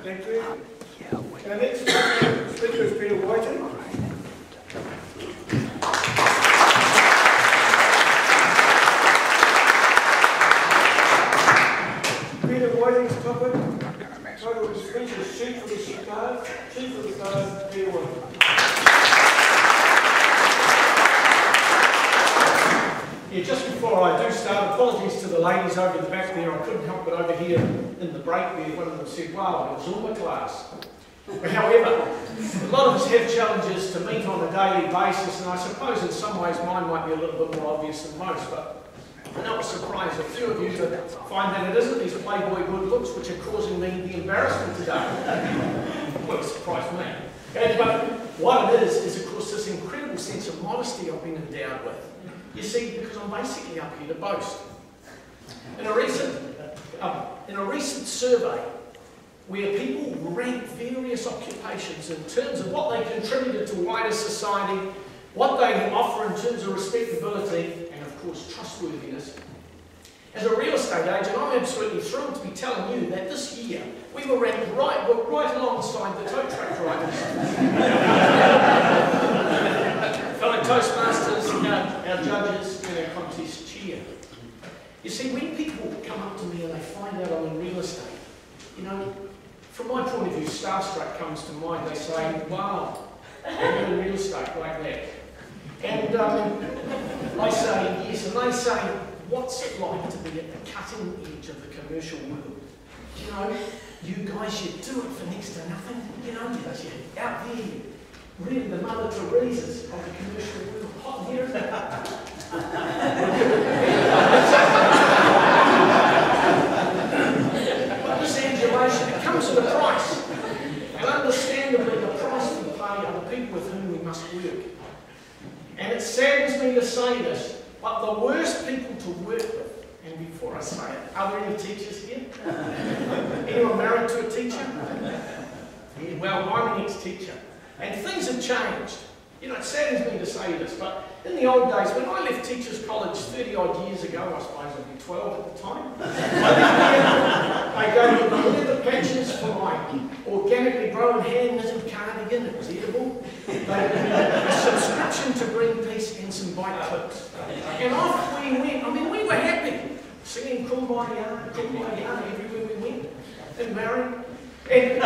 Thank you. Our next speaker is Peter Whiting. Peter Whiting's topic, title of his speech is Chief of the Stars. Chief of the Stars, Peter Whiting. Yeah, just before I do start, apologies to the ladies over the back there. I couldn't help but overhear in the break there, one of them said, wow, it was Zumba class. However, a lot of us have challenges to meet on a daily basis, and I suppose in some ways mine might be a little bit more obvious than most, but I know it's surprised a few of you to find that it isn't these Playboy good looks which are causing me the embarrassment today. Well, it surprised me. But what it is of course this incredible sense of modesty I've been endowed with. You see, because I'm basically up here to boast. In a recent survey, where people ranked various occupations in terms of what they contributed to wider society, what they offer in terms of respectability, and of course trustworthiness. As a real estate agent, I'm absolutely thrilled to be telling you that this year we were ranked right alongside the tow truck drivers. Fellow Toastmasters, our judges, and our contest chair. You see, when people come up to me and they find out I'm in real estate, you know, from my point of view, starstruck comes to mind. They say, wow, you're in real estate like that. And I say, yes, and they say, what's it like to be at the cutting edge of the commercial world? You know, you guys, you do it for next to nothing. You know, you're out there, really the Mother Teresa's of the commercial world. Hot here, isn't it? But this adulation, it comes at a price. And understandably, the price we pay are the people with whom we must work. And it saddens me to say this, but the worst people to work with, and before I say it, are there any teachers here? Anyone married to a teacher? Yeah, well, I'm an ex-teacher. And things have changed. You know, it saddens me to say this, but in the old days, when I left Teachers College 30 odd years ago, I suppose I'd be 12 at the time, I gave them leather patches for my organically grown hand-knitted cardigan. It was edible. They gave a subscription to Greenpeace and some bike clips. And off we went. I mean, we were happy, singing Kumbaya, Kumbaya everywhere we went, and married. And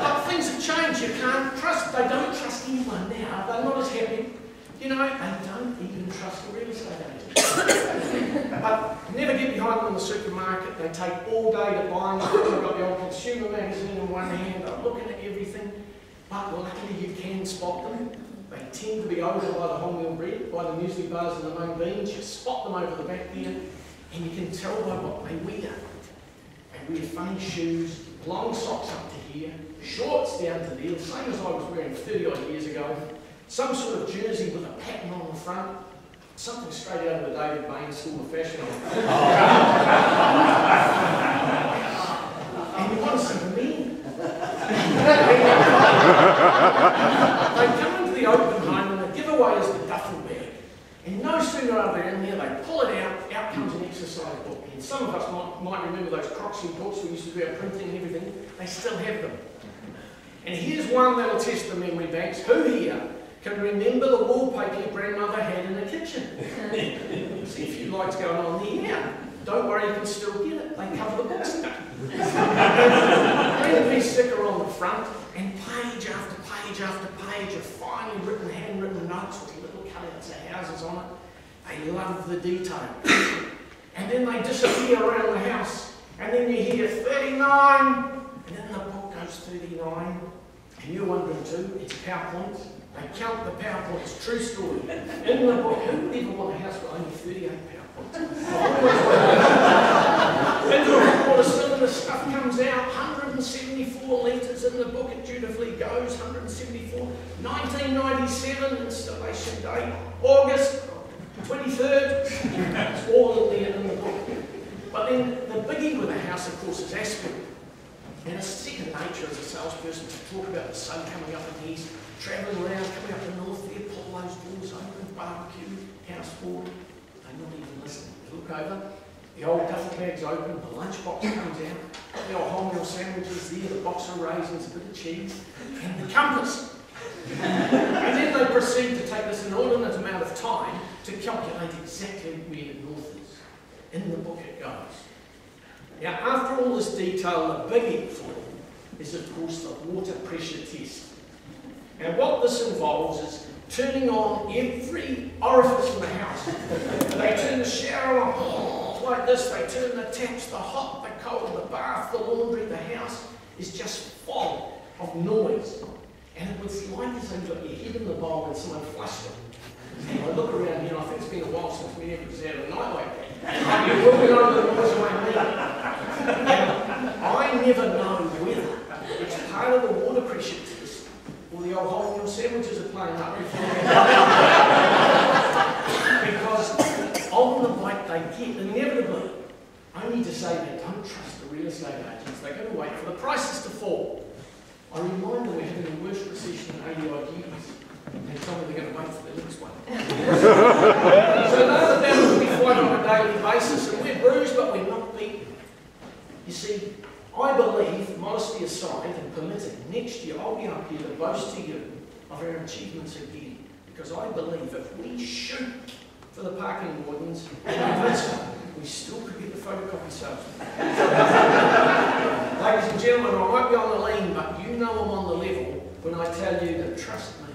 but things have changed. You can't trust. They don't trust anyone now. They're not as happy. You know, they don't even trust the real estate agent. But never get behind them in the supermarket. They take all day to buy them. They've got the old consumer magazine in one hand. They're looking at everything. But luckily you can spot them. They tend to be over by the wholemeal bread, by the muesli bars and the mung beans. You spot them over the back there, and you can tell by what they wear. They wear funny shoes, long socks up to here, shorts down to there, the same as I was wearing 30 odd years ago. Some sort of jersey with a pattern on the front, something straight out of the David Bain School of Fashion. And you want to see the men. They come into the open home and the giveaway is the duffel bag. And no sooner are they in there, they pull it out comes an exercise book. And some of us might remember those Croxy books we used to do our printing and everything. They still have them. And here's one that will test the memory banks. Who here can remember the wallpaper your grandmother had in the kitchen? See a few lights going on there. Yeah. Don't worry, you can still get it. They cover the books now. Green piece sticker on the front, and page after page after page of finely written, handwritten notes with little cutouts of houses on it. They love the detail. And then they disappear around the house. And then you hear 39, and then the book goes 39. And you're wondering too, it's PowerPoints. They count the PowerPoints, true story. In the book, who would ever want a house with only 38 PowerPoints? Into a quarter cylinder stuff comes out, 174 litres in the book, it dutifully goes, 174. 1997, installation date, August 23rd. It's all in there in the book. But then the biggie with a house, of course, is aspect. And it's second nature as a salesperson to talk about the sun coming up in the east, travelling around, coming up the north there, pull those doors open, barbecue, house forward. They're not even listening. They look over, The old duffel bag's open, the lunchbox comes out, the old wholemeal sandwiches there, the box of raisins, a bit of cheese, and the compass. And then they proceed to take this inordinate amount of time to calculate exactly where the north is. In the book it goes. Now, after all this detail, the biggie for them is, of course, the water pressure test. And what this involves is turning on every orifice in the house. They turn the shower on, like this, they turn the taps, the hot, the cold, the bath, the laundry, the house is just full of noise. And it was like as though you got your head in the bowl and someone flushed it. And I look around here and I think it's been a while since we ever was out of a night like that. You're walking over the noise away me. I never know whether it's part of the water pressure test or the old wholemeal sandwiches are playing up before because on the bike they get inevitably, only to say they don't trust the real estate agents, they're going to wait for the prices to fall. I remind them we're having the worst recession in 80 odd years. They tell me they're going to wait for the next one. So those are battles we fight on a daily basis, and we're bruised but we're not beaten. You see, I believe, modesty aside and permitting, next year I'll be up here to boast to you of our achievements again. Because I believe if we shoot for the parking wardens, we still could get the photocopy salesman. Ladies and gentlemen, I might be on the lean, but you know I'm on the level when I tell you that trust me.